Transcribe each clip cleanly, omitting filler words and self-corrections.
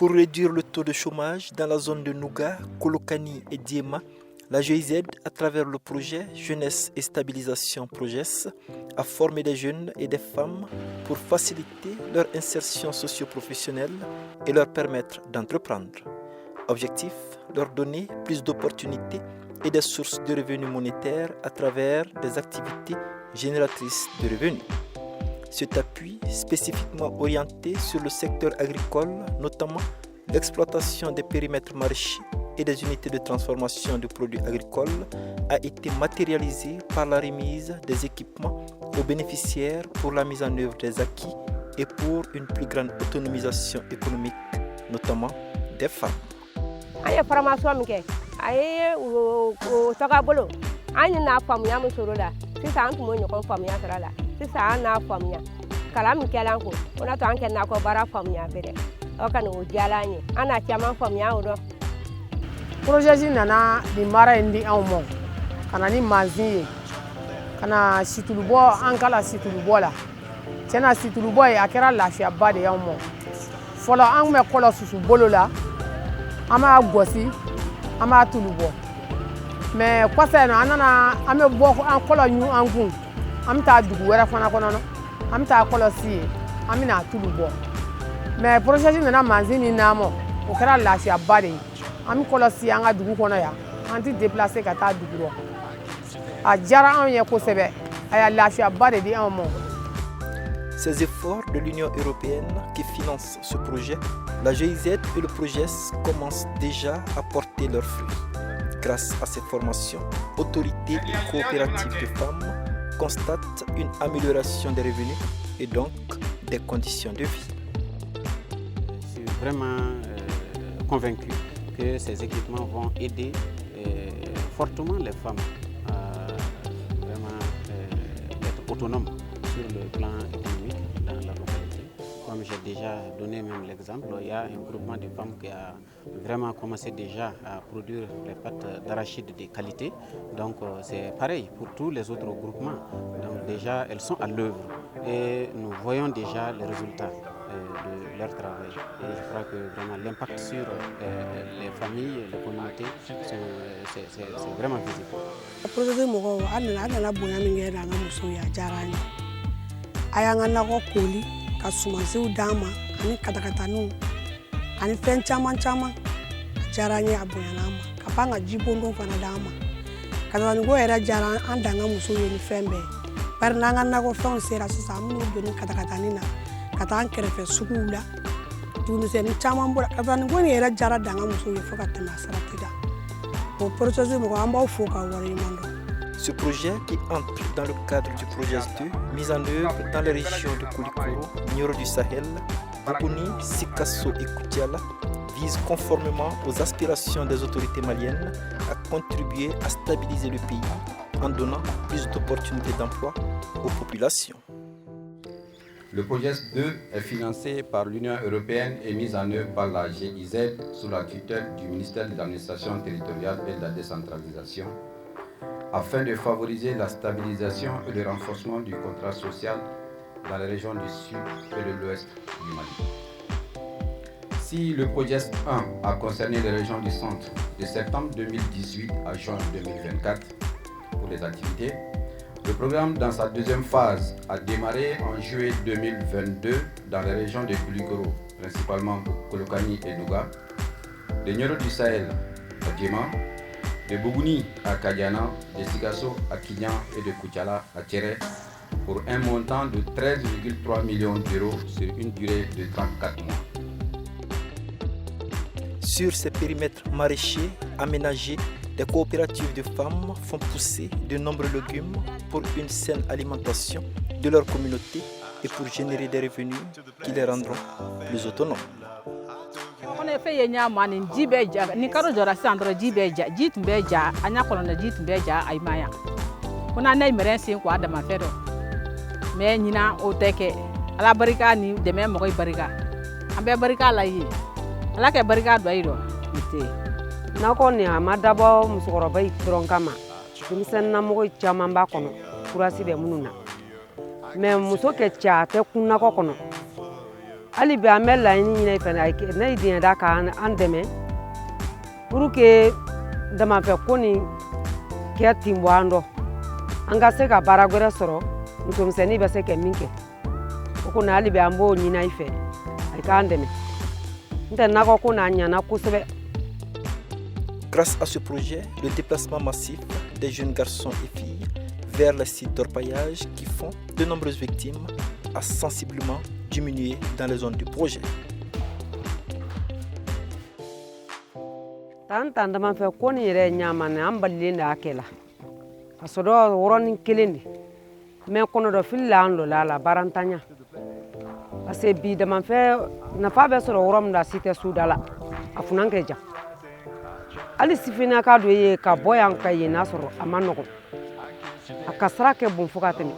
Pour réduire le taux de chômage dans la zone de Nouga, Kolokani et Diema, la GIZ, à travers le projet Jeunesse et Stabilisation Progress, a formé des jeunes et des femmes pour faciliter leur insertion socio-professionnelle et leur permettre d'entreprendre. Objectif, leur donner plus d'opportunités et des sources de revenus monétaires à travers des activités génératrices de revenus. Cet appui, spécifiquement orienté sur le secteur agricole, notamment l'exploitation des périmètres maraîchers et des unités de transformation de produits agricoles, a été matérialisé par la remise des équipements aux bénéficiaires pour la mise en œuvre des acquis et pour une plus grande autonomisation économique, notamment des femmes. Projet nana di mara indi awmo kana ni manzi kana situlubo ankala situlubo la tena situlubo e akera lafia ba de awmo folo an me kolo susu bolola ama gosi ama tulubo me kwasa no anana ame bo an kolo nyu angun amta dugu wera fana kono no amta kolo si amina tulubo me projet nana manzi ni namo o kera lafia ba de ami kolosi anga dugu kono ya anti déplacer kata dugu ro a jara an ye ko sebe aya lafia ba de di an mo. Ces efforts de l'Union européenne qui finance ce projet, la GIZ et le PROGES commencent déjà à porter leurs fruits. Grâce à ces formations, autorités et coopératives de femmes constatent une amélioration des revenus et donc des conditions de vie. Je suis vraiment convaincu que ces équipements vont aider fortement les femmes à vraiment être autonomes sur le plan économique dans la localité. Comme j'ai déjà donné même l'exemple, il y a un groupement de femmes qui a vraiment commencé déjà à produire les pâtes d'arachide de qualité. Donc c'est pareil pour tous les autres groupements. Donc déjà elles sont à l'œuvre et nous voyons déjà les résultats de leur travail. Et je crois que vraiment l'impact sur les familles, les communautés, c'est vraiment visible. Le projet Mogo, Anna Bonamingé, Musoya, Jarani. Ayangana Koli, Kasumazu Dama, Ani Katakatanu, Ani Fenchaman Chama, Jarani Abunama, Kapanga Jibondo Fanadama. Katanugo era Jaran Andanga Musoya in Fembe. Pernanga Nago Fonsera Samu, Beni Katakatanina. Katan kerefe sukula tunu sen chaman bora katan ngoni era jara danga muso ye foka tema saratida au projet mo amba foka wari mando. Ce projet qui entre dans le cadre du projet 2 mis en œuvre dans les régions de Koulikoro, Nioro du Sahel, Bougouni, Sikasso et Koutiala vise conformément aux aspirations des autorités maliennes à contribuer à stabiliser le pays en donnant plus d'opportunités d'emploi aux populations. Le projet 2 est financé par l'Union européenne et mis en œuvre par la GIZ sous la tutelle du ministère de l'administration territoriale et de la décentralisation afin de favoriser la stabilisation et le renforcement du contrat social dans les régions du sud et de l'ouest du Mali. Si le projet 1 a concerné les régions du centre de septembre 2018 à juin 2024 pour les activités, le programme dans sa deuxième phase a démarré en juillet 2022 dans les régions de Koulikoro, principalement Kolokani et Douga, de Nioro du Sahel à Diema, de Bougouni à Kadiana, de Sikasso à Kignan et de Koutiala à Tchéré pour un montant de 13,3 millions d'euros sur une durée de 34 mois. Sur ces périmètres maraîchers aménagés, les coopératives de femmes font pousser de nombreux légumes pour une saine alimentation de leur communauté et pour générer des revenus qui les rendront plus autonomes. On a fait un an en Jibeja, Nicaro de la Sandra Jibeja, Jitbeja, Anacolona Jitbeja, Aimaya. On a named Merensi Quad Mafero. Mais Nina Oteke, à la barrica ni de Memory Barrica. A Barbarica like a barrica Bairo. Nakoni amadabo musoroba itronkama kimsen namo chamamba kono kurasi be mununa me musoke cha te kunna ko kono ali be amel la ni ne fana na idin da ka an deme pour que dama fe koni ke timbo ando anga se ka baragore soro muso mseni be se ke minke ko na ali be ambo ni na ife ay ka andeme nda ko kuna nya na kusebe. Grâce à ce projet, le déplacement massif des jeunes garçons et filles vers les sites d'orpaillage qui font de nombreuses victimes a sensiblement diminué dans les zones du projet. Tant dama fe koni re nyama ne amballe na akela asodo woron kelende me kono do filla ando la barantanya ase bi dama fe na fa be so worom da site sudala afunan keja ali sifina ka do ye ka boyan ka ye nasoro amanoko akasra ke bun fukateni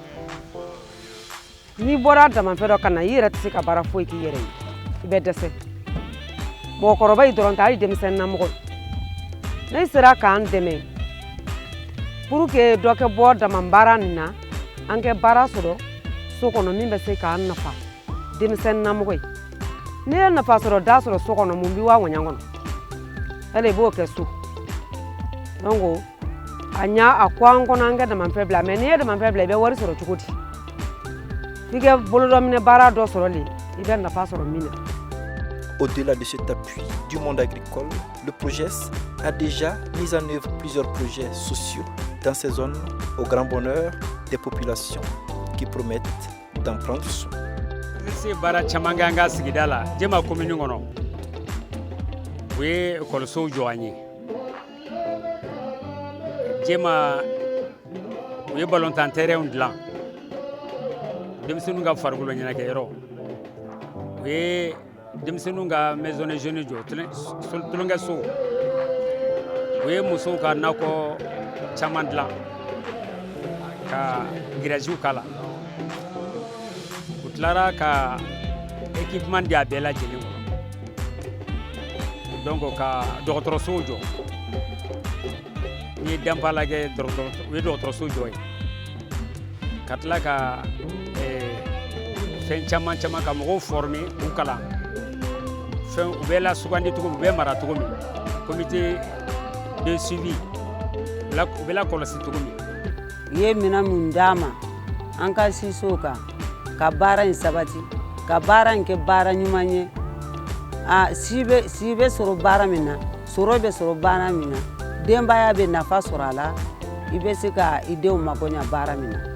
ni bora dama fe do kana yira tsi ka bara foi ki yere ibe dese mo koroba idoron ta dem sen na mo ne sera kan deme pour que do ke bo dama bara na anke bara soro so kono min be se ka nafa dem sen na mo ne na fa soro da soro so kono mumbi wa wanyangono ale bo ke su nongo anya akwango nanga dama febla me ne dama febla be wori soro chukudi fige bolo do mine bara do soro li ibe na fa soro mina. Au-delà de cet appui du monde agricole, le PROGES a déjà mis en œuvre plusieurs projets sociaux dans ces zones au grand bonheur des populations qui promettent d'en prendre soin. C'est bara chamanganga sigidala jema commune ngono we kolso joani jema we balontan terrain ndlan dem sununga fargulo nyana ke ro we dem sununga maison de jeunes jo tulunga so we muso ka nako chamandla ka giraju kala utlara ka équipement dia bela jeli donc ka docteur sojo ni dampala ge docteur sojo katla ka fen chama ka mo former ou kala fen bela sugandi to be mara to mi comité de suivi la bela ko la situmi ye mina mundama anka sisoka ka bara in sabati ka bara nke bara nyumanye a sibe soro bara mina soro be soro bara mina demba ya be nafa sorala ibe sika ideo makonya bara mina